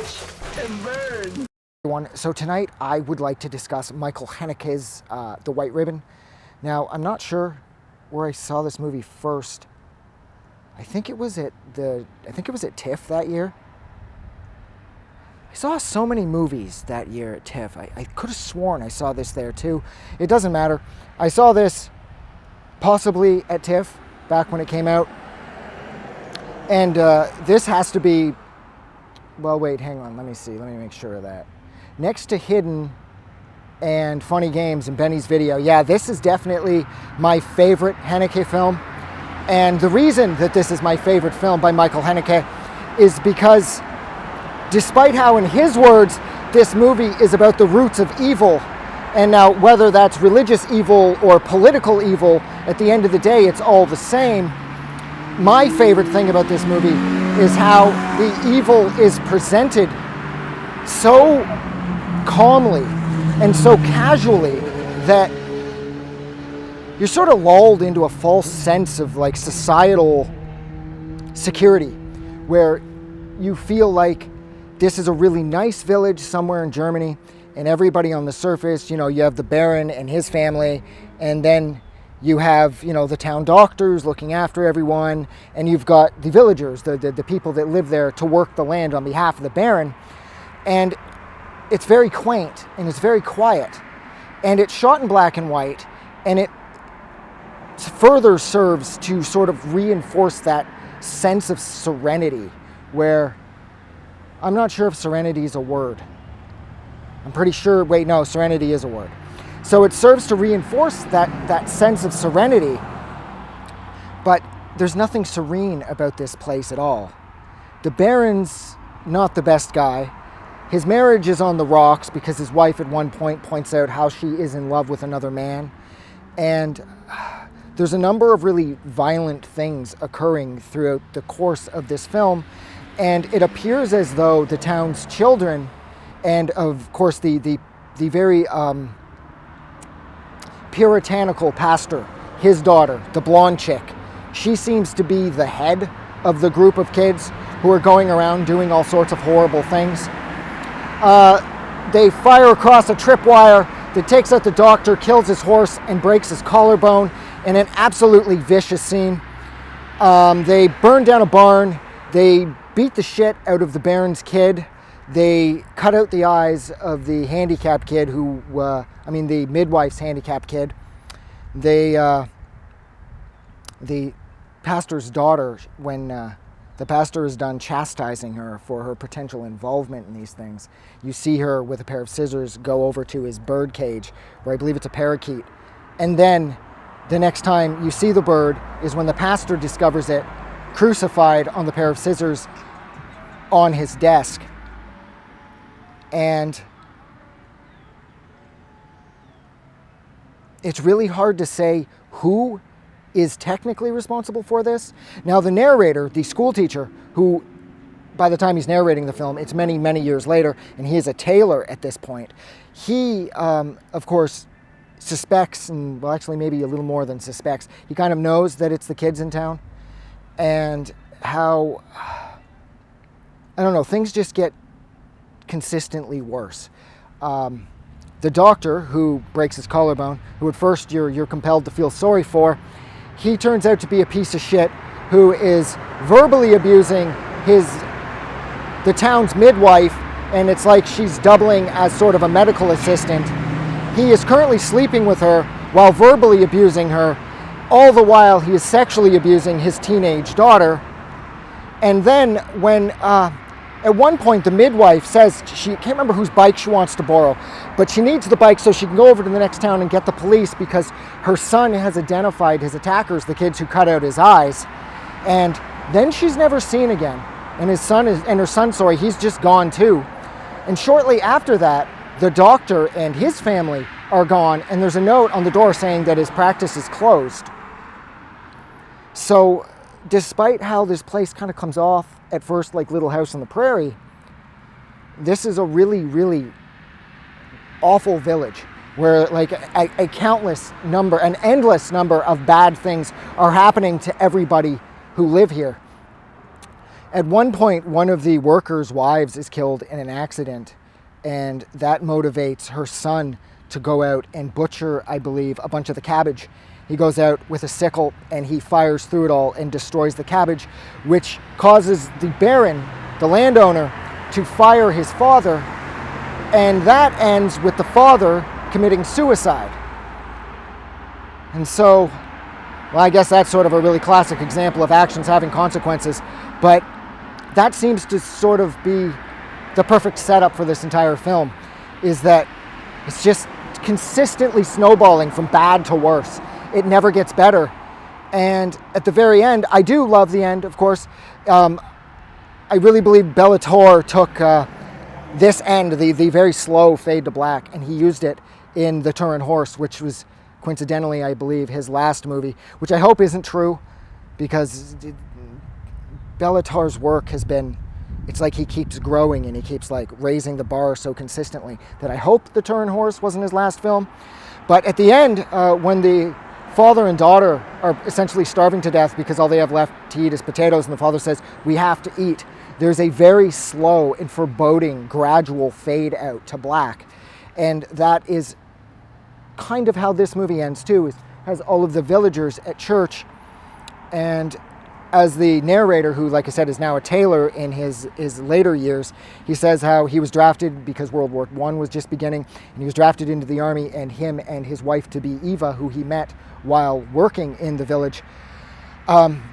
Watch and burn. Everyone, so tonight I would like to discuss Michael Haneke's The White Ribbon. Now, I'm not sure where I saw this movie first. I think it was at TIFF that year. I saw so many movies that year at TIFF. I could have sworn I saw this there too. It doesn't matter. I saw this possibly at TIFF back when it came out. And this has to be, well, wait, hang on. Let me see. Let me make sure of that. Next to Hidden and Funny Games and Benny's Video, yeah, this is definitely my favorite Haneke film. And the reason that this is my favorite film by Michael Haneke is because despite how, in his words, this movie is about the roots of evil, and now whether that's religious evil or political evil, at the end of the day, it's all the same. My favorite thing about this movie is how the evil is presented so calmly and so casually that you're sort of lulled into a false sense of like societal security, where you feel like this is a really nice village somewhere in Germany, and everybody on the surface, you know, you have the Baron and his family, and then you have, you know, the town doctors looking after everyone, and you've got the villagers, the people that live there to work the land on behalf of the Baron. And it's very quaint, and it's very quiet, and it's shot in black and white, and it further serves to sort of reinforce that sense of serenity, where I'm not sure if serenity is a word. I'm pretty sure, wait, no, serenity is a word. So it serves to reinforce that sense of serenity, but there's nothing serene about this place at all. The Baron's not the best guy. His marriage is on the rocks because his wife at one point points out how she is in love with another man. And there's a number of really violent things occurring throughout the course of this film. And it appears as though the town's children, and of course the very puritanical pastor, his daughter, the blonde chick, she seems to be the head of the group of kids who are going around doing all sorts of horrible things. They fire across a tripwire that takes out the doctor, kills his horse, and breaks his collarbone in an absolutely vicious scene. They burn down a barn. They beat the shit out of the Baron's kid. They cut out the eyes of the handicapped kid the midwife's handicapped kid. The pastor's daughter, when the pastor is done chastising her for her potential involvement in these things, you see her with a pair of scissors go over to his bird cage, where I believe it's a parakeet. And then the next time you see the bird is when the pastor discovers it crucified on the pair of scissors on his desk. And it's really hard to say who is technically responsible for this. Now, the narrator, the school teacher, who by the time he's narrating the film, it's many, many years later, and he is a tailor at this point. He, of course, suspects, and well, actually maybe a little more than suspects, he kind of knows that it's the kids in town, and how, I don't know, things just get consistently worse. The doctor who breaks his collarbone, who at first you're compelled to feel sorry for, he turns out to be a piece of shit who is verbally abusing the town's midwife, and it's like she's doubling as sort of a medical assistant. He is currently sleeping with her while verbally abusing her. All the while he is sexually abusing his teenage daughter. And then when at one point the midwife says she can't remember whose bike she wants to borrow, but she needs the bike so she can go over to the next town and get the police because her son has identified his attackers, the kids who cut out his eyes. And then she's never seen again. And her son, he's just gone too. And shortly after that, the doctor and his family are gone, and there's a note on the door saying that his practice is closed. So despite how this place kind of comes off at first like Little House on the Prairie, this is a really, really awful village where like a countless number, an endless number of bad things are happening to everybody who live here. At one point, one of the workers' wives is killed in an accident, and that motivates her son to go out and butcher, I believe, a bunch of the cabbage. He goes out with a sickle and he fires through it all and destroys the cabbage, which causes the baron, the landowner, to fire his father, and that ends with the father committing suicide. And so, well, I guess that's sort of a really classic example of actions having consequences, but that seems to sort of be the perfect setup for this entire film, is that it's just consistently snowballing from bad to worse. It never gets better. And at the very end, I do love the end, of course. I really believe Bellator took this end, the very slow fade to black, and he used it in The Turin Horse, which was coincidentally, I believe, his last movie, which I hope isn't true, because Bellator's work has been, it's like he keeps growing and he keeps like raising the bar so consistently that I hope The Turin Horse wasn't his last film. But at the end, when the father and daughter are essentially starving to death because all they have left to eat is potatoes, and the father says, "We have to eat," there's a very slow and foreboding gradual fade out to black. And that is kind of how this movie ends too. It has all of the villagers at church, and as the narrator, who, like I said, is now a tailor in his later years, he says how he was drafted because World War I was just beginning, and he was drafted into the army, and him and his wife-to-be Eva, who he met while working in the village,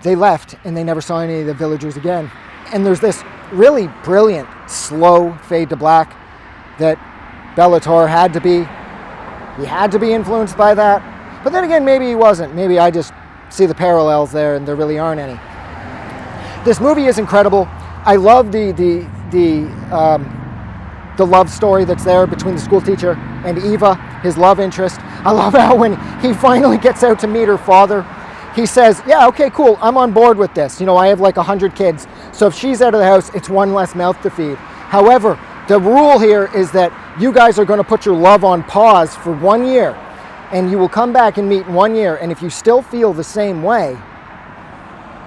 they left, and they never saw any of the villagers again. And there's this really brilliant, slow fade to black that Bellator had to be. He had to be influenced by that. But then again, maybe he wasn't. Maybe I just see the parallels there, and there really aren't any. This movie is incredible. I love the love story that's there between the school teacher and Eva, his love interest. I love how when he finally gets out to meet her father, he says, "Yeah, okay, cool, I'm on board with this. You know, I have like 100 kids, so if she's out of the house, it's one less mouth to feed. However, the rule here is that you guys are going to put your love on pause for 1 year, and you will come back and meet in 1 year, and if you still feel the same way,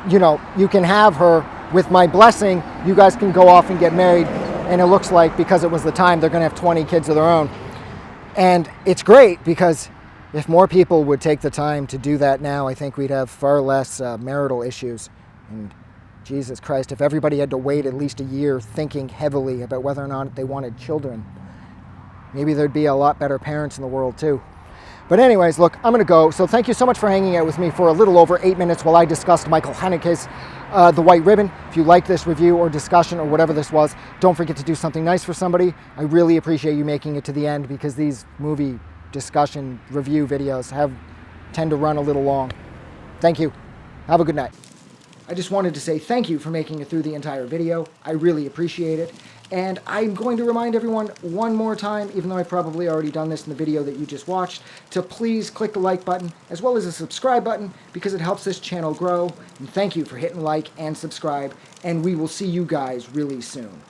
you know, you can have her with my blessing. You guys can go off and get married." And it looks like, because it was the time, they're going to have 20 kids of their own. And it's great, because if more people would take the time to do that now, I think we'd have far less marital issues. And Jesus Christ, if everybody had to wait at least a year thinking heavily about whether or not they wanted children, maybe there'd be a lot better parents in the world too. But anyways, look, I'm going to go. So thank you so much for hanging out with me for a little over 8 minutes while I discussed Michael Haneke's The White Ribbon. If you like this review or discussion or whatever this was, don't forget to do something nice for somebody. I really appreciate you making it to the end, because these movie discussion review videos tend to run a little long. Thank you. Have a good night. I just wanted to say thank you for making it through the entire video. I really appreciate it. And I'm going to remind everyone one more time, even though I've probably already done this in the video that you just watched, to please click the like button as well as the subscribe button, because it helps this channel grow. And thank you for hitting like and subscribe, and we will see you guys really soon.